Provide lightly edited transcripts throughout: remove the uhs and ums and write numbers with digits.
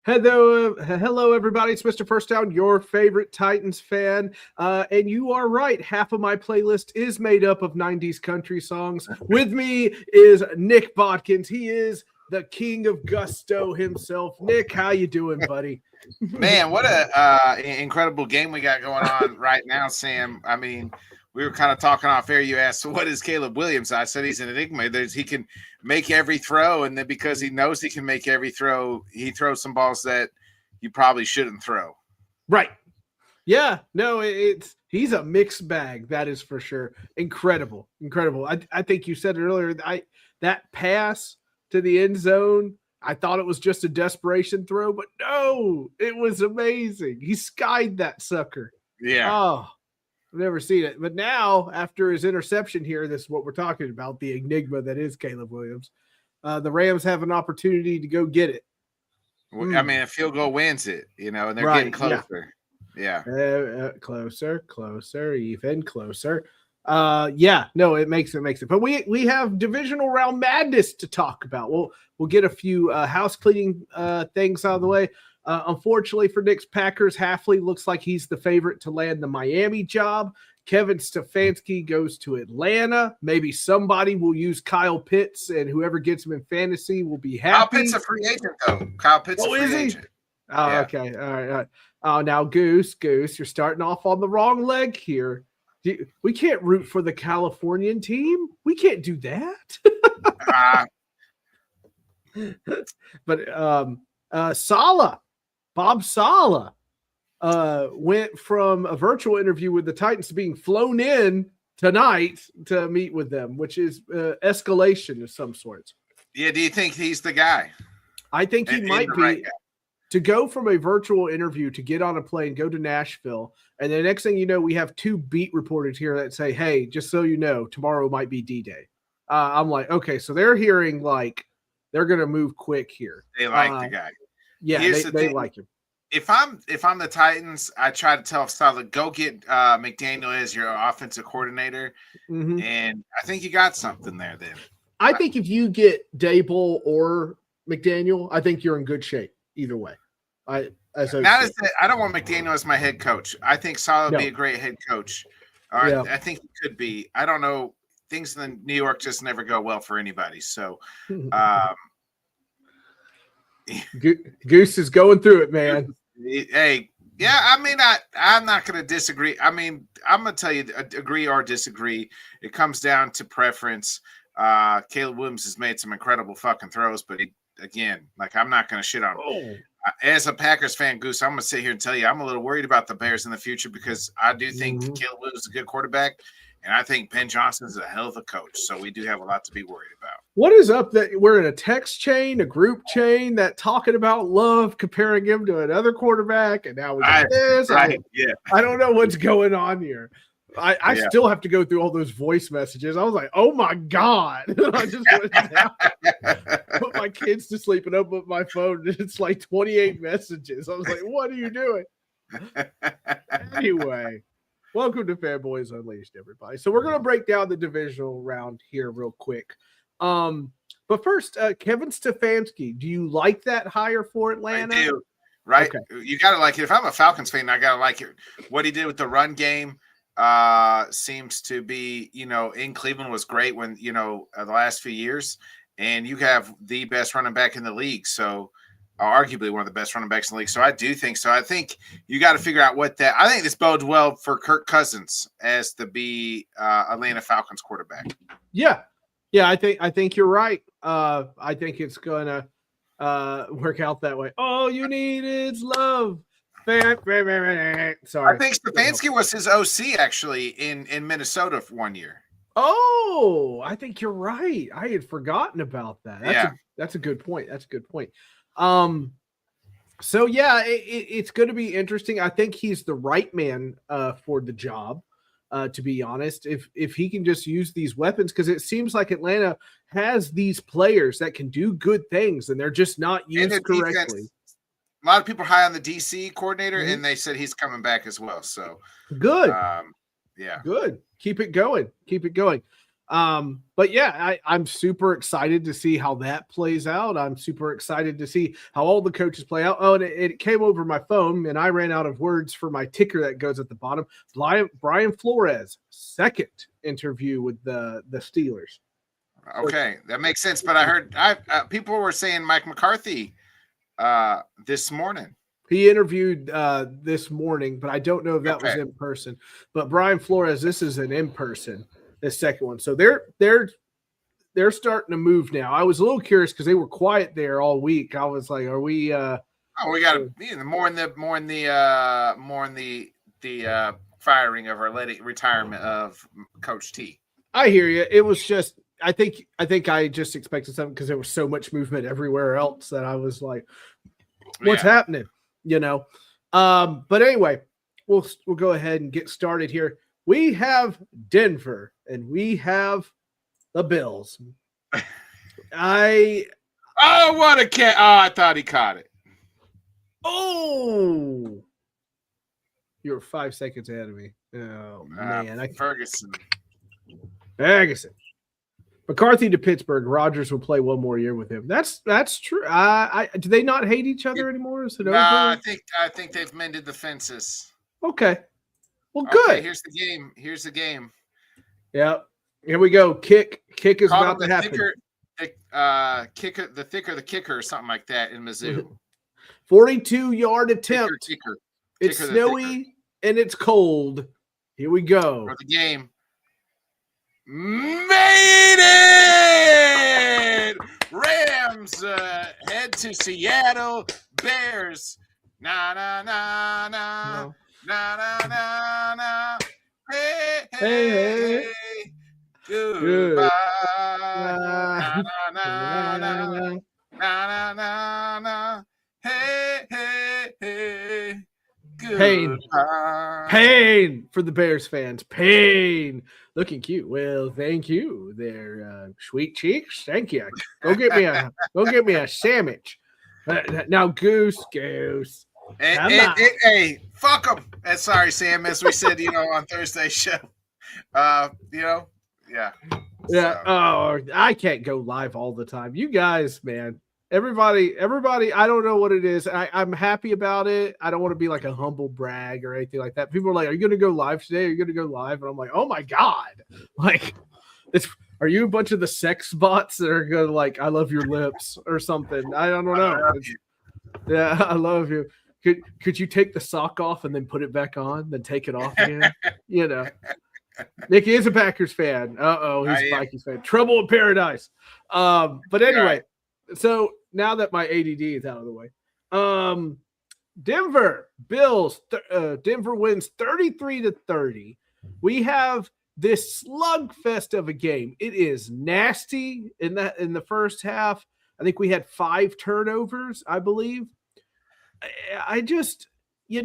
Hello, everybody. It's Mr. First Down, your favorite Titans fan. And you are right. Half of my playlist is made up of 90s country songs. With me is Nick Bodkins. He is the king of gusto himself. Nick, how you doing, buddy? Man, what a incredible game we got going on right now, Sam. I mean, we were kind of talking off air. You asked, what is Caleb Williams? I said he's an enigma. He can make every throw, and then because he knows he can make every throw, he throws some balls that you probably shouldn't throw. Right. Yeah. No, he's a mixed bag. That is for sure. Incredible. I think you said it earlier. That pass to the end zone, I thought it was just a desperation throw, but no, it was amazing. He skied that sucker. Yeah. Oh, I've never seen it. But now, after his interception here, this is what we're talking about, the enigma that is Caleb Williams. The Rams have an opportunity to go get it. I mean, a field goal wins it, and they're getting closer. Yeah. Closer, even closer. It makes it. But we have divisional round madness to talk about. We'll get a few house cleaning things out of the way. Unfortunately for Nick's Packers, Halfley looks like he's the favorite to land the Miami job. Kevin Stefanski goes to Atlanta. Maybe somebody will use Kyle Pitts, and whoever gets him in fantasy will be happy. Kyle Pitts a free agent, though. Kyle Pitts a free agent. Oh, yeah. Okay. All right. Oh, now, Goose, you're starting off on the wrong leg here. We can't root for the Californian team. We can't do that. But Bob Saleh, went from a virtual interview with the Titans to being flown in tonight to meet with them, which is escalation of some sorts. Yeah, do you think he's the guy? I think he might be. Right, to go from a virtual interview to get on a plane, go to Nashville, and the next thing you know, we have two beat reporters here that say, hey, just so you know, tomorrow might be D-Day. I'm like, okay, so they're hearing like they're going to move quick here. They like the guy. Yeah, they like him. If I'm the Titans, I try to tell Saleh, go get McDaniel as your offensive coordinator, and I think you got something there then. I think if you get Dable or McDaniel, I think you're in good shape either way. I don't want McDaniel as my head coach. I think Saleh would be a great head coach. I think he could be. I don't know. Things in New York just never go well for anybody. So, Goose is going through it, man. Hey, yeah. I mean, I'm not going to disagree. I mean, I'm going to tell you, agree or disagree. It comes down to preference. Caleb Williams has made some incredible fucking throws, but I'm not going to shit on him. As a Packers fan, Goose, I'm going to sit here and tell you I'm a little worried about the Bears in the future because I do think Caleb Williams is a good quarterback, and I think Ben Johnson is a hell of a coach. So we do have a lot to be worried about. What is up that we're in a text chain, a group chain that talking about Love, comparing him to another quarterback, and now we got this. I don't know what's going on here. I still have to go through all those voice messages. I was like, oh my God. I just went down, put my kids to sleep and open up my phone, and it's like 28 messages. I was like, what are you doing? Anyway, welcome to Fanboys Unleashed, everybody. So we're going to break down the divisional round here real quick. But first, Kevin Stefanski, do you like that hire for Atlanta? I do. Right? Okay. You got to like it. If I'm a Falcons fan, I got to like it. What he did with the run game seems to be, in Cleveland was great when, the last few years, and you have the best running back in the league. So arguably one of the best running backs in the league. So I do think so. I think you got to figure out I think this bodes well for Kirk Cousins as to be Atlanta Falcons quarterback. Yeah. I think you're right. I think it's going to work out that way. All you need is love. Sorry. I think Stefanski was his OC actually in Minnesota for 1 year. Oh, I think you're right. I had forgotten about that. That's a good point. So yeah, it's going to be interesting. I think he's the right man for the job. To be honest, if he can just use these weapons, because it seems like Atlanta has these players that can do good things, and they're just not used correctly. A lot of people are high on the DC coordinator, and they said he's coming back as well. So good. Yeah. Good. Keep it going. But yeah, I'm super excited to see how that plays out. I'm super excited to see how all the coaches play out. Oh, and it came over my phone, and I ran out of words for my ticker that goes at the bottom. Brian Flores, second interview with the Steelers. Okay, that makes sense. But I heard people were saying Mike McCarthy this morning. He interviewed this morning, but I don't know if that was in person. But Brian Flores, this is an in person. This second one, so they're starting to move now. I was a little curious because they were quiet there all week. I was like, "Are we?" We got more in the firing of retirement of Coach T. I hear you. It was just I think I just expected something because there was so much movement everywhere else that I was like, "What's happening?" You know. But anyway, we'll go ahead and get started here. We have Denver and we have the Bills. I thought he caught it. Oh, you're 5 seconds ahead of me. Oh man, Ferguson. McCarthy to Pittsburgh. Rodgers will play one more year with him. That's true. Do they not hate each other anymore? Is it over? I think they've mended the fences. Okay. Well, good. Here's the game. Yeah. Here we go. Kick is about to happen. The thicker the kicker or something like that in Mizzou. 42-yard attempt. Kicker. It's snowy and it's cold. Here we go. For the game. Made it! Rams head to Seattle. Bears. Na na na na. No. Na na na na. Hey. Goodbye. Na na na na na na. Hey. Goodbye. Pain for the Bears fans. Pain. Looking cute. Well, thank you. They're sweet cheeks. Thank you. Go get me a sandwich. Now, Goose. Hey, fuck them. Sorry, Sam. As we said, on Thursday's show. Yeah. Yeah. Oh, I can't go live all the time. You guys, man. Everybody. I don't know what it is. I'm happy about it. I don't want to be like a humble brag or anything like that. People are like, "Are you going to go live today? Are you going to go live?" And I'm like, "Oh my god!" Like, are you a bunch of the sex bots that are going to like, "I love your lips" or something? I don't know. Yeah, I love you. Could you take the sock off and then put it back on, then take it off again? Nick is a Packers fan. He's a Vikings fan. Trouble in paradise. But anyway, so now that my ADD is out of the way, Denver Bills. Denver wins 33-30. We have this slugfest of a game. It is nasty in the first half. I think we had 5 turnovers, I believe. I just, you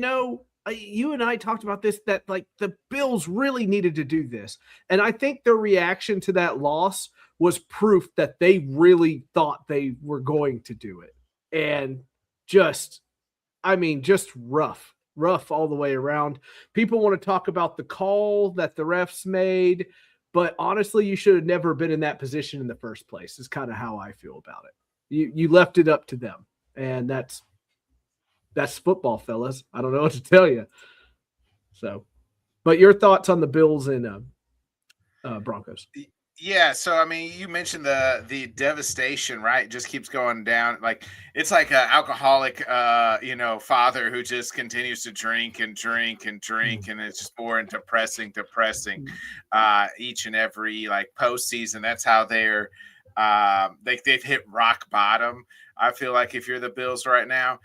and I talked about this, that like the Bills really needed to do this. And I think their reaction to that loss was proof that they really thought they were going to do it. And just rough all the way around. People want to talk about the call that the refs made, but honestly, you should have never been in that position in the first place is kind of how I feel about it. You left it up to them. And that's football, fellas. I don't know what to tell you. So, but your thoughts on the Bills and Broncos? Yeah. So, you mentioned the devastation, right? It just keeps going down. Like it's like an alcoholic, father who just continues to drink and drink and drink, and it's just boring, depressing. Each and every like postseason, that's how they're. They've hit rock bottom. I feel like if you're the Bills right now.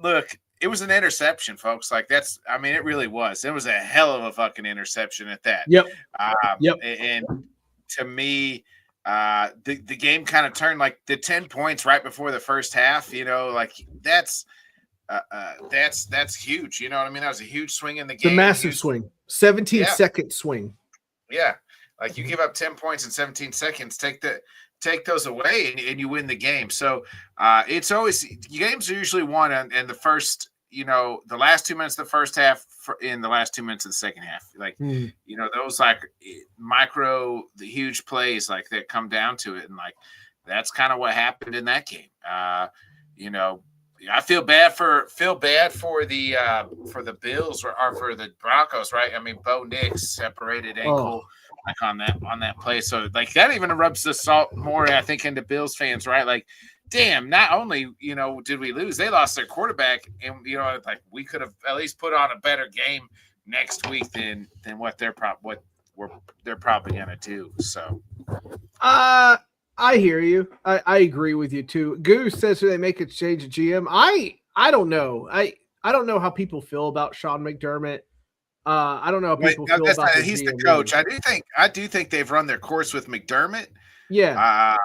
Look, it was an interception, folks. Like it really was. It was a hell of a fucking interception at that. Yep. And to me, the game kind of turned like the 10 points right before the first half, like that's huge. You know what I mean? That was a huge swing in the game. It's a massive swing. 17-second swing. Yeah. Like you give up 10 points in 17 seconds, take those away and you win the game. So it's always games are usually won in the first the last 2 minutes of the first half in the last 2 minutes of the second half. Like, those like the huge plays like that come down to it. And like, that's kind of what happened in that game. I feel bad for the Bills or for the Broncos, right? I mean, Bo Nix separated ankle like on that play. So like that even rubs the salt more, I think, into Bills fans, right? Like, damn, not only, did we lose, they lost their quarterback, and like we could have at least put on a better game next week than what they're probably gonna do. So I hear you. I agree with you too. Goose says they make a change of GM. I don't know. I don't know how people feel about Sean McDermott. I don't know how people feel about he's the coach. I do think they've run their course with McDermott. Yeah.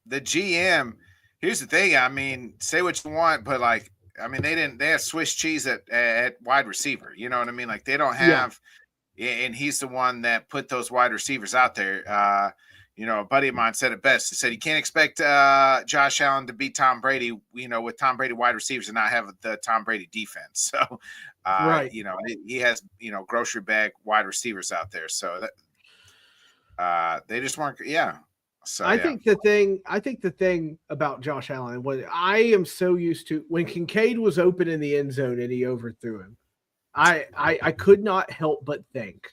The GM, here's the thing. I mean, say what you want, but like, I mean, they have Swiss cheese at wide receiver. You know what I mean? Like they don't have, and he's the one that put those wide receivers out there. A buddy of mine said it best. He said, you can't expect Josh Allen to beat Tom Brady, with Tom Brady wide receivers and not have the Tom Brady defense. So, right. He has, grocery bag wide receivers out there. So that they just weren't. Yeah. So I think the thing about Josh Allen, what I am so used to, when Kincaid was open in the end zone and he overthrew him, I could not help but think,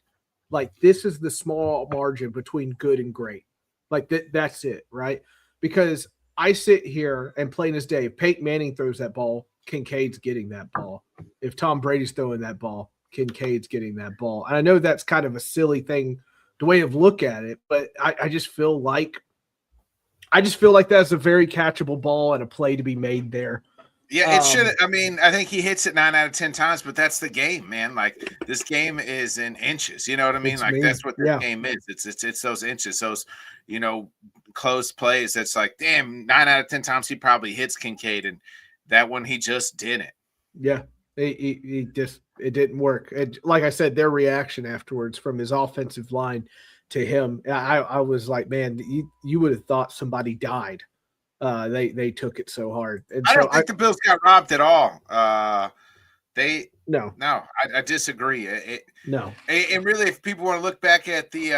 like, this is the small margin between good and great. Like that's it, right? Because I sit here and plain as day, if Peyton Manning throws that ball, Kincaid's getting that ball. If Tom Brady's throwing that ball, Kincaid's getting that ball. And I know that's kind of a silly thing, the way of look at it, but I just feel like that's a very catchable ball and a play to be made there. Yeah, it should. I mean, I think he hits it 9 out of 10 times, but that's the game, man. Like this game is in inches. You know what I mean? Like that's what the game is. It's those inches, those close plays. That's like, damn, 9 out of 10 times he probably hits Kincaid, and that one he just didn't. Yeah, it didn't work. And like I said, their reaction afterwards from his offensive line to him, I was like, man, you would have thought somebody died. They took it so hard. And I don't think the Bills got robbed at all. I disagree. And really, if people want to look back at the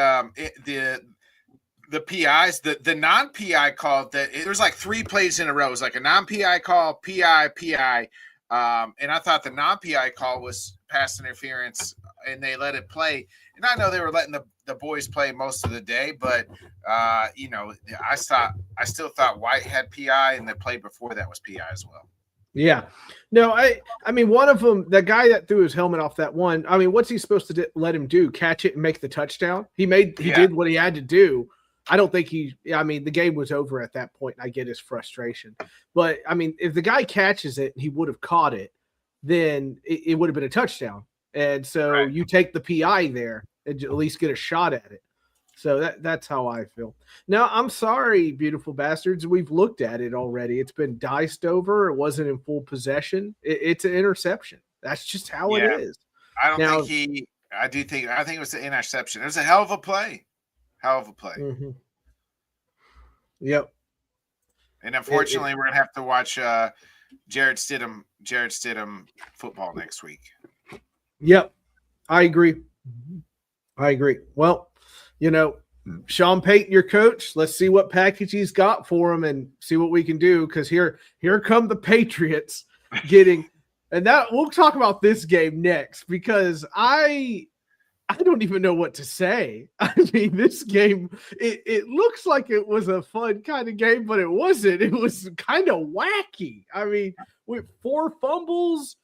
PIs, the non-PI call, that there was like 3 plays in a row. It was like a non-PI call, PI. And I thought the non-PI call was pass interference, and they let it play. And I know they were letting the boys play most of the day, but I still thought White had PI, and the play before that was PI as well. Yeah. No, I mean, one of them, the guy that threw his helmet off that one, I mean, what's he supposed to let him do? Catch it and make the touchdown? He did what he had to do. I don't think the game was over at that point. I get his frustration. But, I mean, if the guy catches it and he would have caught it, then it would have been a touchdown. And so you take the PI there and at least get a shot at it. So that's how I feel. Now, I'm sorry, beautiful bastards. We've looked at it already. It's been diced over. It wasn't in full possession. It's an interception. That's just how it is. I think it was an interception. It was a hell of a play. Mm-hmm. Yep. And unfortunately, we're gonna have to watch Jared Stidham football next week. Yep, I agree. Well, Sean Payton, your coach. Let's see what package he's got for him and see what we can do. Because here come the Patriots getting, and that we'll talk about this game next because I don't even know what to say. I mean, this game, it looks like it was a fun kind of game, but it wasn't. It was kind of wacky. I mean, with 4 fumbles.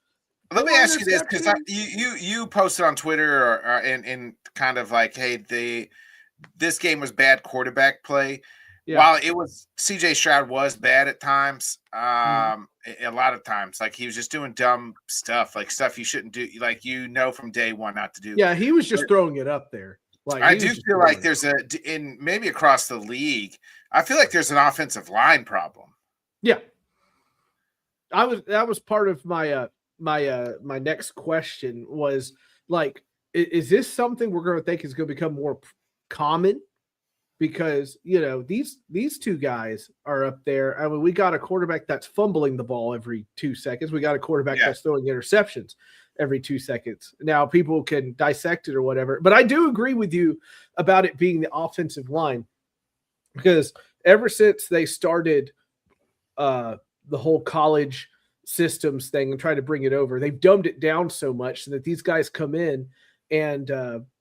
Let me ask you this, because you posted on Twitter and kind of like, hey, this game was bad quarterback play. Yeah. While it was CJ Stroud was bad at times, a lot of times, like he was just doing dumb stuff, like stuff you shouldn't do, like from day one not to do. Yeah, he was just throwing it up there. Like I do feel like there's in maybe across the league, I feel like there's an offensive line problem. Yeah, that was part of my my next question was like, is this something we're going to think is going to become more common because these two guys are up there. I mean, we got a quarterback that's fumbling the ball every 2 seconds. We got a quarterback that's throwing interceptions every 2 seconds. Now people can dissect it or whatever, but I do agree with you about it being the offensive line, because ever since they started the whole college systems thing and try to bring it over, they've dumbed it down so much so that these guys come in and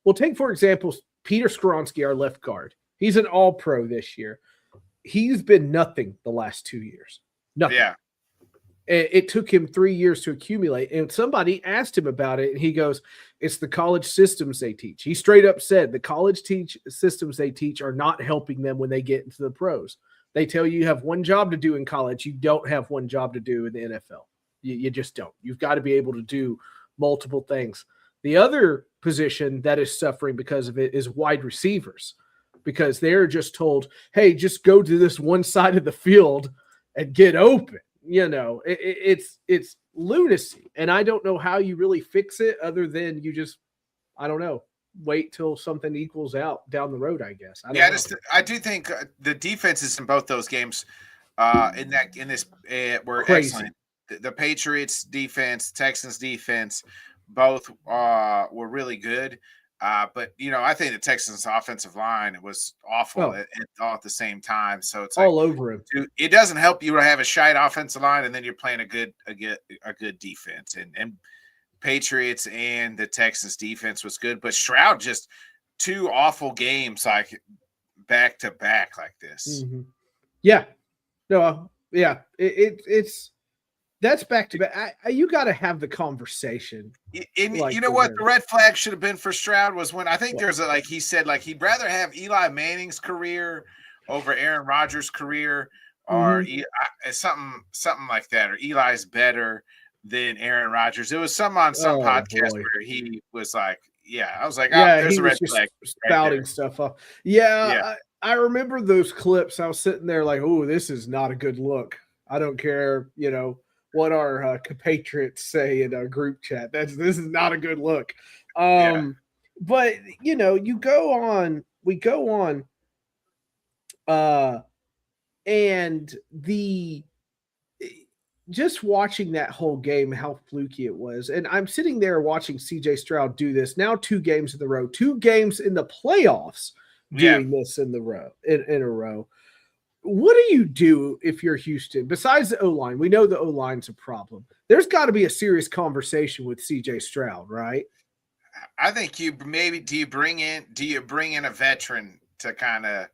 we'll take, for example, Peter Skoronsky, our left guard. He's an all-pro this year. He's been nothing the last 2 years. Nothing. Yeah. It took him 3 years to accumulate. And somebody asked him about it, and he goes, it's the college systems they teach. He straight up said the college systems they teach are not helping them when they get into the pros. They tell you have one job to do in college. You don't have one job to do in the NFL. You just don't. You've got to be able to do multiple things. The other position that is suffering because of it is wide receivers, because they're just told, hey, just go to this one side of the field and get open. It's lunacy. And I don't know how you really fix it other than you just, I don't know, wait till something equals out down the road, I guess. I do think the defenses in both those games in this were crazy. Excellent. The Patriots defense, Texans defense, both were really good. But I think the Texans offensive line was awful all at the same time. So it's all over him. It doesn't help you to have a shite offensive line and then you're playing a good defense. And Patriots and the Texans defense was good, but Stroud just 2 awful games like back to back like this. Mm-hmm. Yeah. No. Yeah. It's. That's back to back. You got to have the conversation. And you know what? The red flag should have been for Stroud was when I think there's he said he'd rather have Eli Manning's career over Aaron Rodgers' career, or something like that, or Eli's better than Aaron Rodgers. It was some podcast where he was like, I was like, there's a red flag. Spouting stuff up. Yeah. I remember those clips. I was sitting there like, oh, this is not a good look. I don't care, what our compatriots say in our group chat. This is not a good look. But we go on, and just watching that whole game, how fluky it was. And I'm sitting there watching CJ Stroud do this now 2 games in a row, 2 games in the playoffs, doing this in a row. What do you do if you're Houston? Besides the O-line, we know the O-line's a problem. There's got to be a serious conversation with CJ Stroud, right? I think do you bring in a veteran to kind of,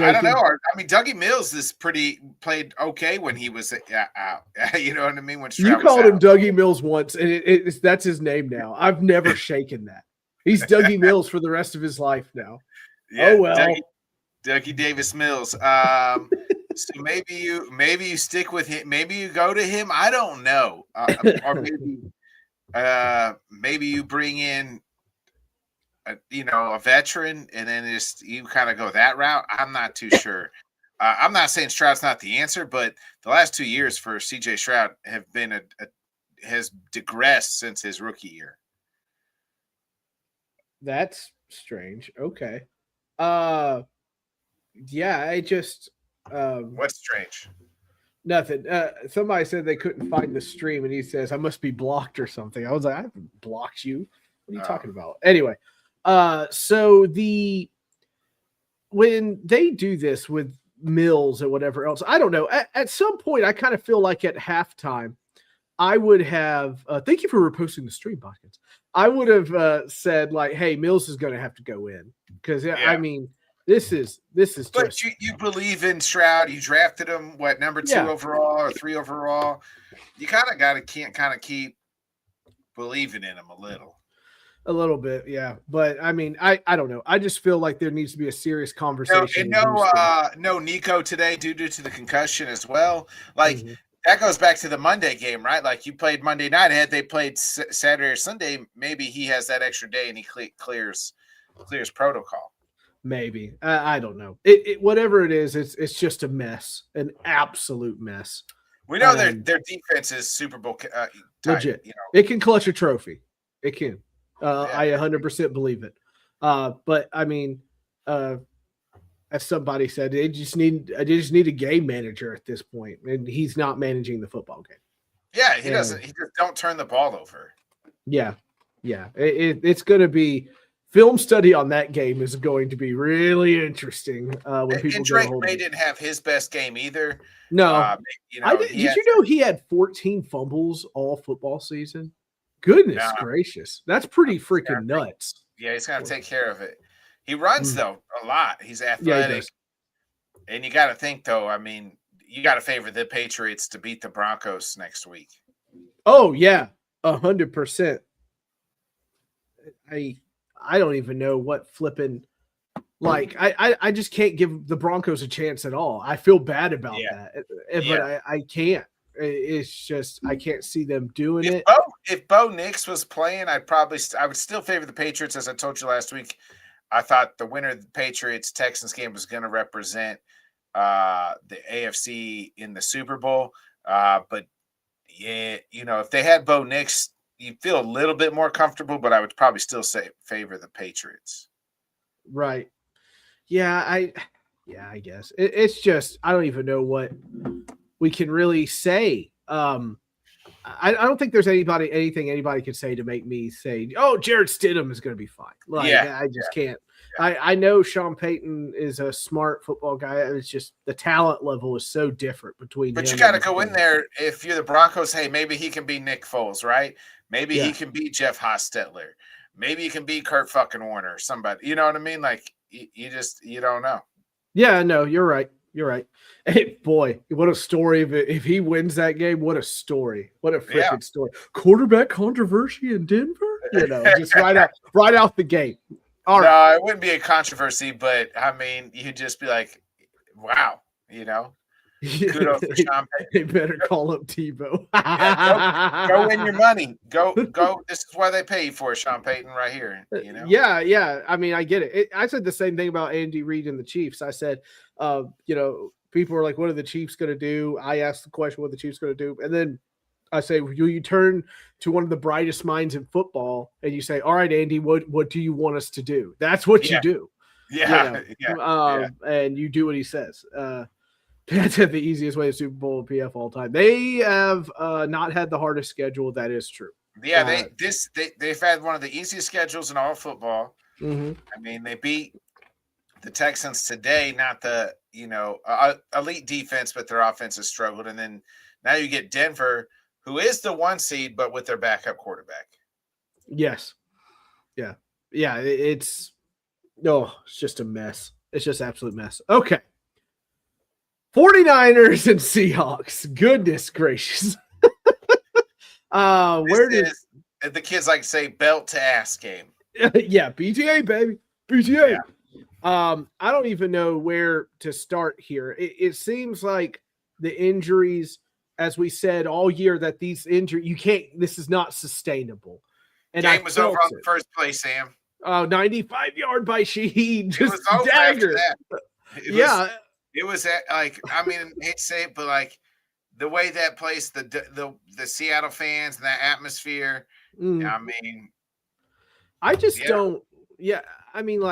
I don't know. I mean, Dougie Mills played okay when he was out. You know what I mean? When Stroud you called him Dougie Mills once, and that's his name now. I've never shaken that. He's Dougie Mills for the rest of his life now. Yeah, oh well. Dougie Davis Mills. So maybe you stick with him. Maybe you go to him. I don't know. Or maybe you bring in a veteran and then you kind of go that route. I'm not too sure. I'm not saying Stroud's not the answer, but the last 2 years for CJ Stroud have been has digressed since his rookie year. That's strange. Okay. I just what's strange? Nothing. Somebody said they couldn't find the stream, and he says I must be blocked or something. I was like, I haven't blocked you. What are you talking about? Anyway, so when they do this with Mills or whatever else, I don't know. At some point, I kind of feel like at halftime, I would have. Thank you for reposting the stream, Botkins. I would have said like, "Hey, Mills is going to have to go in," because I mean. This is. But you believe in Stroud. You drafted him number 2 overall or 3 can't keep believing in him a little bit, yeah. But I mean, I don't know. I just feel like there needs to be a serious conversation. No Nico today due to the concussion as well. Like that goes back to the Monday game, right? Like you played Monday night. Had they played Saturday or Sunday, maybe he has that extra day and he clears protocol. Maybe. I don't know. Whatever it is, it's just a mess, an absolute mess. We know their defense is Super Bowl legit. It can clutch a trophy. It can. I 100% believe it. But I mean, as somebody said, they just need a game manager at this point, and he's not managing the football game. Yeah, he doesn't. He just don't turn the ball over. Yeah. It's going to be film study on that game is going to be really interesting. When people and Drake May didn't have his best game either. No, did you know he had 14 fumbles all football season? Goodness gracious, that's pretty freaking nuts. Yeah, he's got to take care of it. He runs though a lot. He's athletic, and you got to think though. I mean, you got to favor the Patriots to beat the Broncos next week. Oh yeah, 100%. I don't even know what flipping. Like I just can't give the Broncos a chance at all. I feel bad about that, but I can't. It's just I can't see them doing it. If Bo Nix was playing, I would still favor the Patriots. As I told you last week, I thought the winner of the Patriots Texans game was going to represent the AFC in the Super Bowl. But yeah, if they had Bo Nix, you'd feel a little bit more comfortable. But I would probably still say favor the Patriots. Right. Yeah, I guess it's just I don't even know what we can really say. I don't think there's anything anybody could say to make me say, "Oh, Jared Stidham is going to be fine." Like, I just can't. Yeah. I know Sean Payton is a smart football guy. It's just the talent level is so different between. But you got to go in there if you're the Broncos. Hey, maybe he can be Nick Foles, right? Maybe he can be Jeff Hostetler. Maybe he can be Kurt fucking Warner or somebody. You know what I mean? Like you don't know. Yeah, no, you're right. You're right. Hey, boy, what a story if he wins that game. What a story. What a freaking story. Quarterback controversy in Denver? Just right out the gate. All right. No, it wouldn't be a controversy, but I mean, you'd just be like, wow, Kudos for Sean Payton. They better call up Tebow. Go win your money. Go. This is why they pay you for Sean Payton right here. Yeah. I mean, I get it. I said the same thing about Andy Reid and the Chiefs. I said, people are like, what are the Chiefs going to do? I asked the question, what are the Chiefs going to do? And then I say, you turn to one of the brightest minds in football and you say, all right, Andy, what do you want us to do? That's what you do. Yeah. And you do what he says. That's the easiest way to Super Bowl and PF all time. They have not had the hardest schedule. That is true. Yeah, they've had one of the easiest schedules in all football. Mm-hmm. I mean, they beat the Texans today, not the elite defense, but their offense has struggled. And then now you get Denver, who is the 1 seed, but with their backup quarterback. Yes. Yeah. It's just a mess. It's just absolute mess. Okay. 49ers and Seahawks. Goodness gracious. The kids like to say belt to ass game? Yeah, BTA, baby. BTA. Yeah. I don't even know where to start here. It seems like the injuries, as we said all year, that these injuries, this is not sustainable. And game was over on the first play, Sam. 95-yard by Shaheed. Just dagger. It was I hate to say it, but the way that place, the Seattle fans and that atmosphere. I mean, I just don't. Yeah, I mean,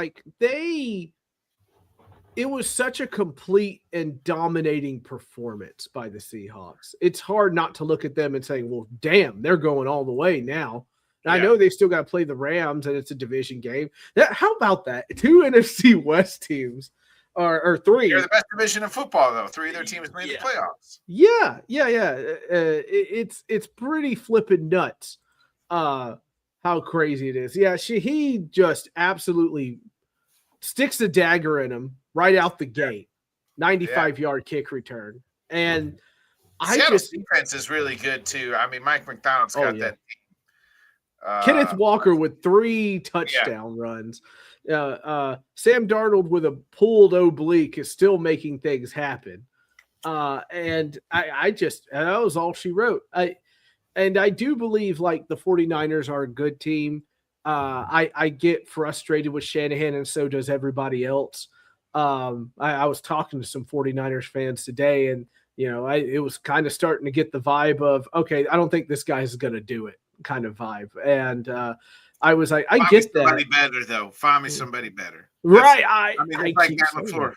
it was such a complete and dominating performance by the Seahawks. It's hard not to look at them and say, well, damn, they're going all the way now. And I know they still got to play the Rams and it's a division game. How about that? 2 NFC West teams or 3. They're the best division in football, though. 3 of their teams made the playoffs. Yeah. It's pretty flipping nuts. How crazy it is. Yeah, he just absolutely sticks a dagger in him right out the gate. 95-yard kick return. And Seattle's defense is really good, too. I mean, Mike McDonald's got that. Kenneth Walker with 3 touchdown runs. Sam Darnold with a pulled oblique is still making things happen. And that was all she wrote. And I do believe the 49ers are a good team. I get frustrated with Shanahan, and so does everybody else. I was talking to some 49ers fans today, and it was kind of starting to get the vibe of, okay, I don't think this guy's going to do it kind of vibe. And I was like, I get that. Somebody better, though. Find me somebody better. Right. I mean, it's like that before.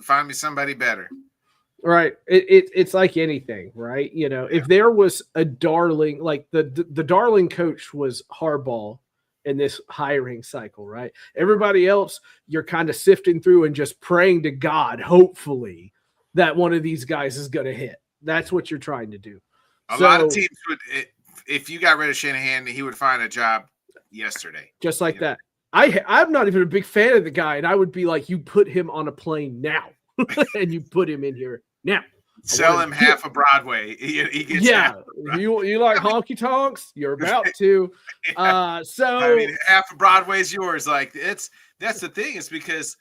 Find me somebody better. Right. It's like anything, right? If there was a darling, like the darling coach was Harbaugh in this hiring cycle, right? Everybody else, you're kind of sifting through and just praying to God, hopefully, that one of these guys is going to hit. That's what you're trying to do. A lot of teams would, if you got rid of Shanahan, he would find a job yesterday. Just like that. I'm not even a big fan of the guy, and I would be like, you put him on a plane now, and you put him in here now. Sell him half of Broadway. He gets you like honky tonks? You're about to. Half of Broadway's yours. Like that's the thing. Is because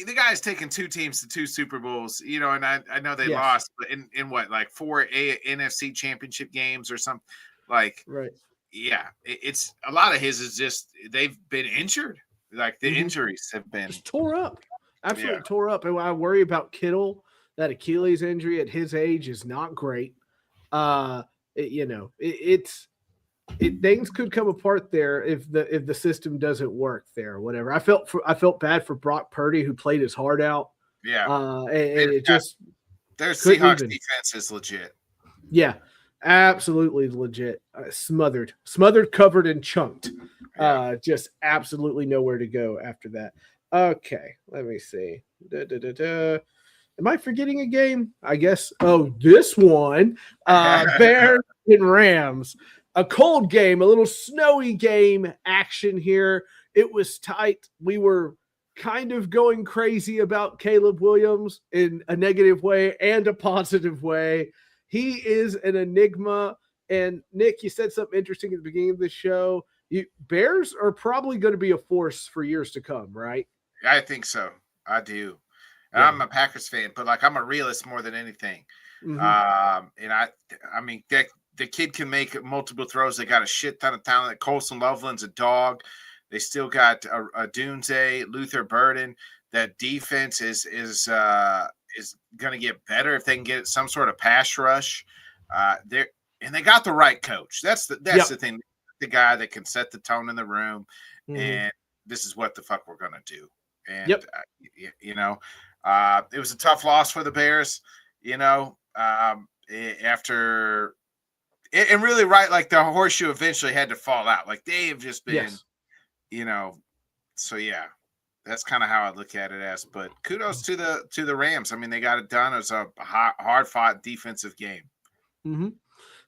the guy's taken 2 teams to 2 Super Bowls. And I know they lost, but in what, like 4 NFC championship games or something. Like, right. Yeah, it's a lot of his is just they've been injured. Like the injuries have been just tore up. Absolutely tore up. And I worry about Kittle. That Achilles injury at his age is not great. Things could come apart there if the system doesn't work there or whatever. I felt bad for Brock Purdy, who played his heart out. Yeah. And it just their Seahawks defense is legit. Yeah, absolutely legit. Smothered, covered, and chunked. Just absolutely nowhere to go after that. Okay, let me see. Am I forgetting a game? I guess. Oh, this one. Bears and Rams. A cold game, a little snowy game action here. It was tight. We were kind of going crazy about Caleb Williams in a negative way and a positive way. He is an enigma. And Nick, you said something interesting at the beginning of the show. Bears are probably going to be a force for years to come, right? I think so. I do. Yeah. I'm a Packers fan, but like I'm a realist more than anything. And I mean, the kid can make multiple throws. They got a shit ton of talent. Colson Loveland's a dog. They still got a Dunze, Luther Burden. That defense is going to get better if they can get some sort of pass rush. They got the right coach. That's the thing. The guy that can set the tone in the room, and this is what the fuck we're going to do. And it was a tough loss for the Bears, after and really like the horseshoe eventually had to fall out. Like they have just been, so yeah, that's kind of how I look at it as, but kudos to the Rams. I mean, they got it done. It was a hard fought defensive game. Mm-hmm.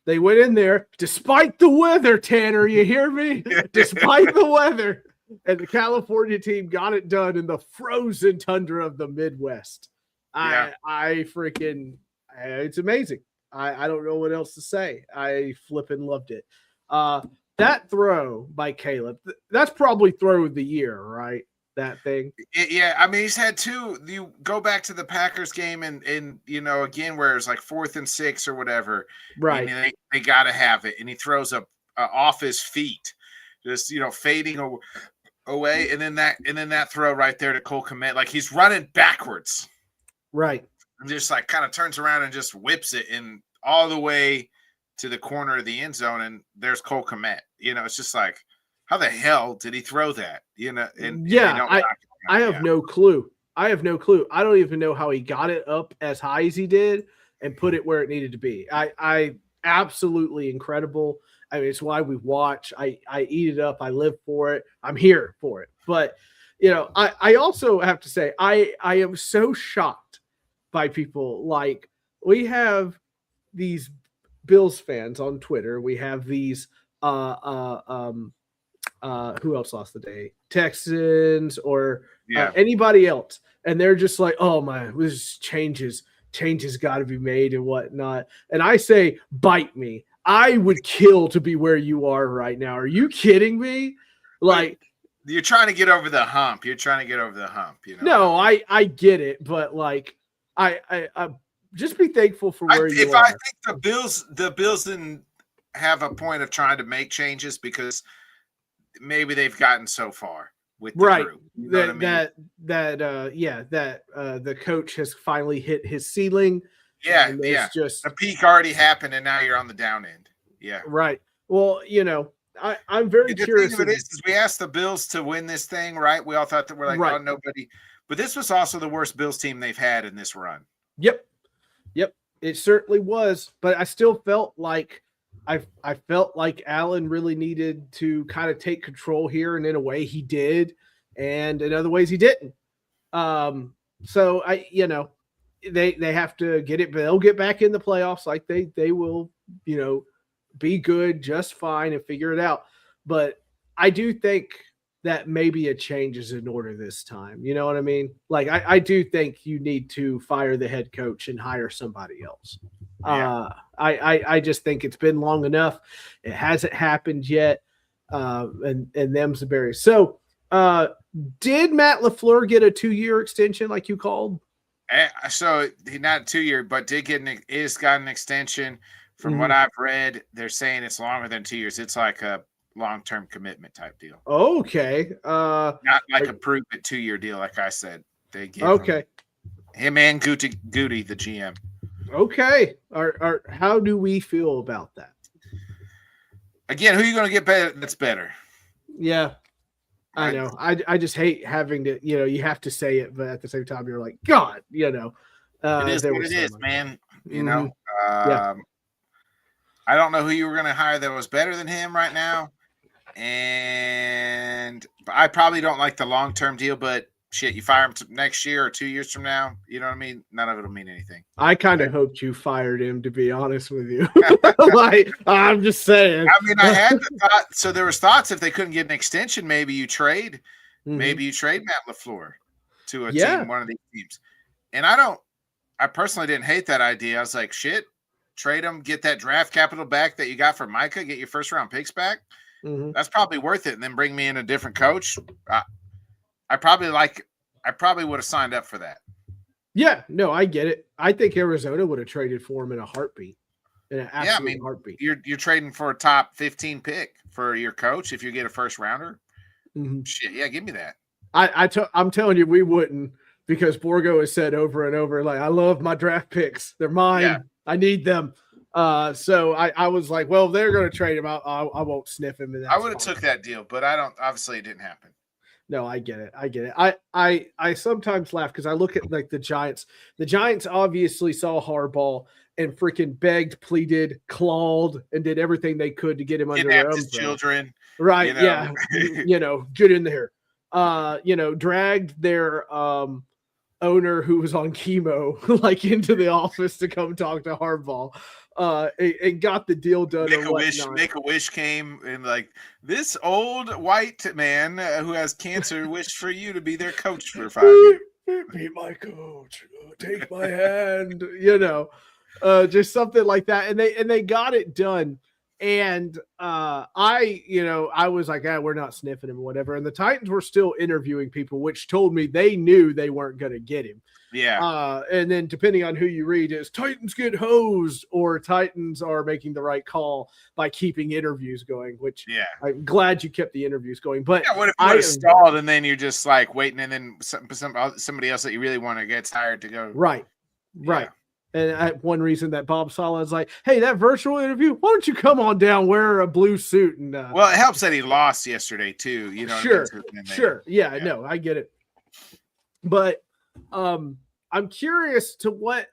They went in there despite the weather, Tanner, you hear me? Despite the weather. And the California team got it done in the frozen tundra of the Midwest. I freaking, it's amazing. I don't know what else to say. I flipping loved it. That throw by Caleb, that's probably throw of the year, right? That thing. Yeah, I mean, he's had 2. You go back to the Packers game and again, where it's like 4th and 6 or whatever. Right. And they got to have it. And he throws up off his feet, just, fading away. And then that throw right there to Cole Kmet, like he's running backwards. Right. And just like kind of turns around and just whips it in all the way to the corner of the end zone. And there's Cole Kmet. It's just like, how the hell did he throw that? I have no clue. I don't even know how he got it up as high as he did and put it where it needed to be. I absolutely incredible. I mean, it's why we watch. I eat it up. I live for it. I'm here for it. But, I also have to say, I am so shocked by people. Like, we have these Bills fans on Twitter. We have these who else lost the day? Texans or anybody else. And they're just like, oh my, this changes got to be made and whatnot. And I say, bite me. I would kill to be where you are right now. Are you kidding me? Like, you're trying to get over the hump. No, I get it. But like, I just be thankful for where you are. I think the Bills didn't have a point of trying to make changes because maybe they've gotten so far with the group. You know the coach has finally hit his ceiling. Just the peak already happened, and now you're on the down end. Yeah, right. Well, I'm very curious. The thing of it is we asked the Bills to win this thing, right? We all thought that we're like, oh, nobody. But this was also the worst Bills team they've had in this run. Yep. It certainly was, but I still felt like I felt like Allen really needed to kind of take control here, and in a way he did, and in other ways he didn't. So they have to get it, but they'll get back in the playoffs. Like they will, be good just fine and figure it out. But I do think that maybe a change is in order this time. You know what I mean? Like I do think you need to fire the head coach and hire somebody else. Yeah. I just think it's been long enough. It hasn't happened yet. And them's the berries. So did Matt LaFleur get a 2-year extension like you called? So he not 2-year, but did get got an extension. From what I've read, they're saying it's longer than 2 years. It's like a long-term commitment type deal. Okay. Not like a prove it 2-year deal, like I said. They give him and Goody, the GM. Okay. How do we feel about that? Again, who are you going to get better? That's better. Yeah. I know. I just hate having to, you have to say it, but at the same time, you're like, God, it is what it is, man. Yeah. I don't know who you were going to hire that was better than him right now. And I probably don't like the long-term deal, but shit, you fire him next year or 2 years from now, you know what I mean? None of it will mean anything. I kind of hoped you fired him, to be honest with you. Like, I'm just saying. I mean, I had the thought. So there was thoughts if they couldn't get an extension, maybe you trade Matt LaFleur to a team, one of these teams. And I personally didn't hate that idea. I was like, shit, trade him, get that draft capital back that you got for Micah, get your first round picks back. That's probably worth it. And then bring me in a different coach. I probably would have signed up for that. Yeah, no, I get it. I think Arizona would have traded for him in a heartbeat. In an absolute heartbeat. You're trading for a top 15 pick for your coach if you get a first rounder. Shit, yeah, give me that. I'm telling you, we wouldn't, because Borgo has said over and over, like, I love my draft picks. They're mine. Yeah. I need them. So I was like, well, they're going to trade him. I won't sniff him. I would have took that deal, but obviously it didn't happen. No, I get it. I sometimes laugh because I look at like the Giants. The Giants obviously saw Harbaugh and freaking begged, pleaded, clawed, and did everything they could to get him under their umbrella. Children. Right. Yeah. Get in there. Dragged their owner who was on chemo like into the office to come talk to Harbaugh. And got the deal done. Make a wish came, and like, this old white man who has cancer wished for you to be their coach for 5 years. Be my coach. Take my hand. Just something like that, and they got it done. And I was like, we're not sniffing him or whatever. And the Titans were still interviewing people, which told me they knew they weren't going to get him. Yeah. And then depending on who you read, is Titans get hosed or Titans are making the right call by keeping interviews going, which I'm glad you kept the interviews going. But what if you stalled and then you're just like waiting, and then somebody else that you really want to get hired to go. Right. And one reason that Bob Sala is like, hey, that virtual interview, why don't you come on down, wear a blue suit? And well, it helps that he lost yesterday too. Sure. Yeah, no, I get it. But I'm curious to what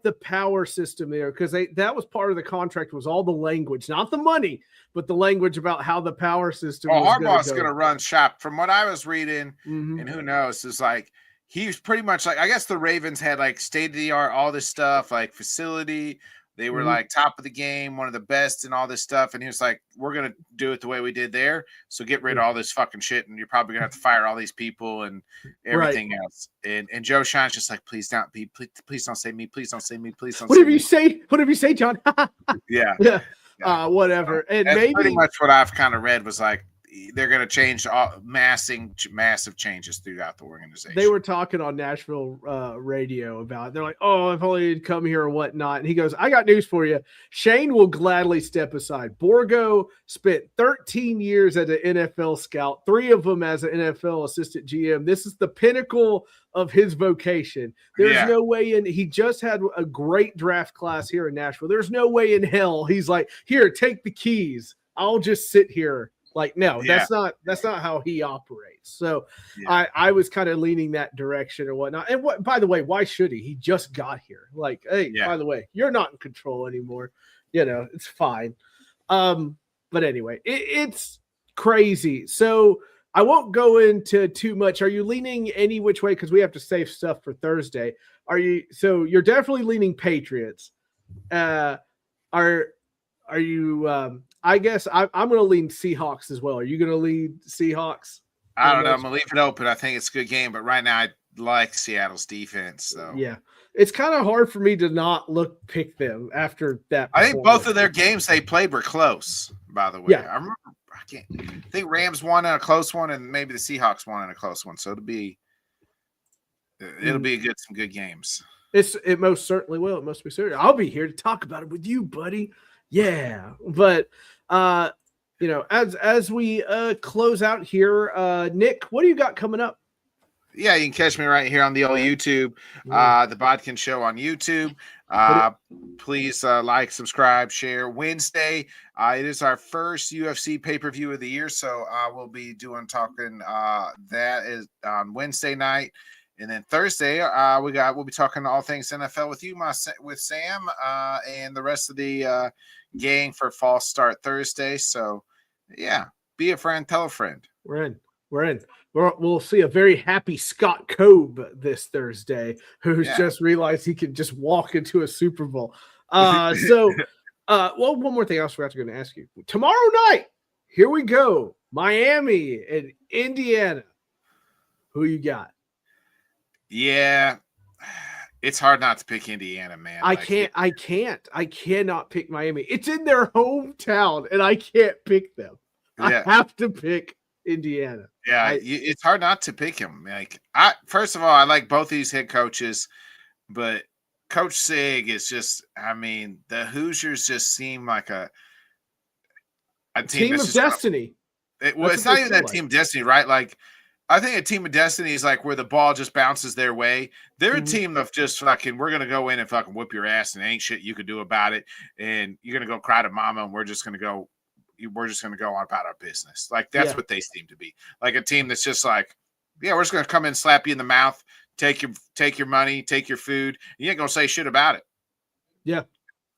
the power system there, because that was part of the contract, was all the language, not the money, but the language about how the power system. Well, Harbaugh's going to run shop, from what I was reading, and who knows, is like. He was pretty much like, I guess the Ravens had like state of the art, all this stuff, like facility. They were like top of the game, one of the best and all this stuff. And he was like, we're going to do it the way we did there. So get rid of all this fucking shit. And you're probably going to have to fire all these people and everything else. And Joe Shine's just like, please don't say me. Please don't say me. Please don't say me. Whatever you say, John. Yeah. Whatever. And that's maybe pretty much what I've kind of read was like, they're going to change massive changes throughout the organization. They were talking on Nashville radio about it. They're like, oh, if only he'd come here or whatnot. And he goes, I got news for you. Shane will gladly step aside. Borgo spent 13 years as an NFL scout, 3 of them as an NFL assistant GM. This is the pinnacle of his vocation. There's no way he just had a great draft class here in Nashville. There's no way in hell he's like, here, take the keys. I'll just sit here Like, no, Yeah. that's not how he operates. So Yeah. I was kind of leaning that direction or whatnot. And what, by the way, why should he? He just got here. Like, hey, Yeah. by the way, you're not in control anymore. It's fine. But anyway, it's crazy. So I won't go into too much. Are you leaning any which way? Because we have to save stuff for Thursday. So you're definitely leaning Patriots. Are you I guess I'm going to lean Seahawks as well. Are you going to lean Seahawks? I don't know. I'm going to leave it open. I think it's a good game, but right now I like Seattle's defense. So yeah, it's kind of hard for me to not pick them after that. I think both of their games they played were close, by the way. Yeah. I remember, I think Rams won in a close one and maybe the Seahawks won in a close one. So it'll be some good games. It most certainly will. It must be certain. I'll be here to talk about it with you, buddy. Yeah. But as we close out here, Nick, what do you got coming up? Yeah, you can catch me right here on the old YouTube, the Bodkin Show on YouTube. Please like, subscribe, share. Wednesday, it is our first UFC pay-per-view of the year, so we'll be talking that is on Wednesday night. And then Thursday, we'll be talking all things NFL with you, with Sam, and the rest of the gang for False Start Thursday. So, yeah, be a friend, tell a friend. We're in. We'll see a very happy Scott Cobe this Thursday, who's just realized he can just walk into a Super Bowl. One more thing I was going to ask you. Tomorrow night, here we go. Miami and Indiana. Who you got? Yeah, it's hard not to pick Indiana, man. I cannot pick Miami. It's in their hometown, and I can't pick them. Yeah. I have to pick Indiana. Yeah, it's hard not to pick him. Like, first of all, I like both these head coaches, but Coach Sig is just, the Hoosiers just seem like a team of destiny. It's not even that team of destiny, right? Like, I think a team of destiny is like where the ball just bounces their way. They're a team of just fucking, we're going to go in and fucking whip your ass and ain't shit you could do about it. And you're going to go cry to mama and we're just going to go on about our business. Like, that's what they seem to be. Like a team that's just like, yeah, we're just going to come in, slap you in the mouth, take your money, take your food. You ain't going to say shit about it. Yeah.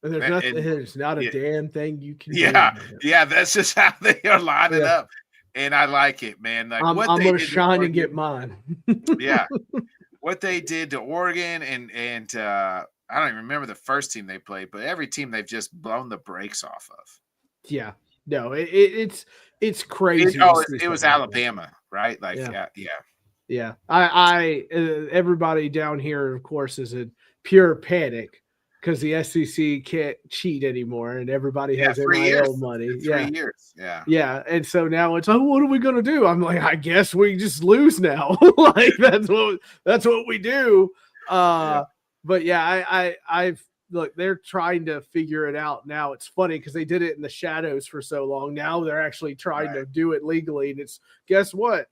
And there's not a damn thing you can do. Yeah. That's just how they are lining up. And I like it, man. Like, I'm going to shine and get mine. Yeah. What they did to Oregon and I don't even remember the first team they played, but every team they've just blown the brakes off of. Yeah. No, it's crazy. It was Alabama, right? Like, yeah. I everybody down here, of course, is in pure panic because the SEC can't cheat anymore, and everybody has NIL money. 3 years. Yeah. And so now it's like, what are we gonna do? I'm like, I guess we just lose now. Like that's what we do. But yeah, I've look, they're trying to figure it out now. It's funny because they did it in the shadows for so long. Now they're actually trying to do it legally. And it's, guess what?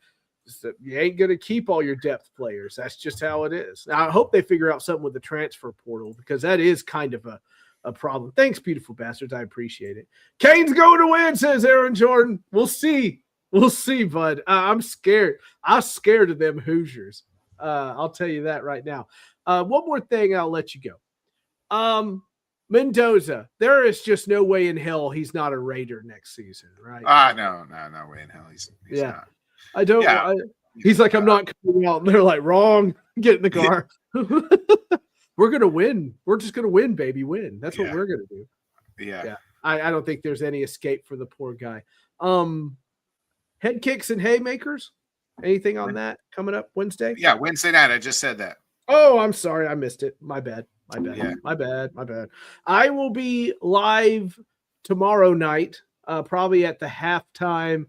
You ain't going to keep all your depth players. That's just how it is. Now, I hope they figure out something with the transfer portal because that is kind of a problem. Thanks, beautiful bastards. I appreciate it. Kane's going to win, says Aaron Jordan. We'll see. We'll see, bud. I'm scared. I'm scared of them Hoosiers. I'll tell you that right now. One more thing, I'll let you go. Mendoza, there is just no way in hell he's not a Raider next season, right? No way in hell he's not. I don't. Yeah. He's like, I'm not coming out, and they're like, wrong. Get in the car. We're gonna win. We're just gonna win, baby. Win. That's what we're gonna do. Yeah. I don't think there's any escape for the poor guy. Head kicks and haymakers. Anything on that coming up Wednesday? Yeah, Wednesday night. I just said that. Oh, I'm sorry, I missed it. My bad. Yeah. My bad. I will be live tomorrow night, probably at the halftime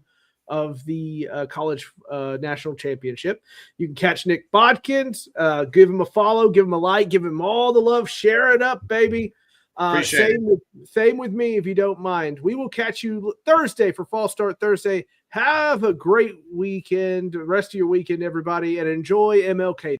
of the college national championship. You can catch Nick Bodkins, give him a follow, give him a like, give him all the love, share it up, baby. Same with me, if you don't mind. We will catch you Thursday for Fall Start Thursday. Have a great weekend, rest of your weekend, everybody, and enjoy MLK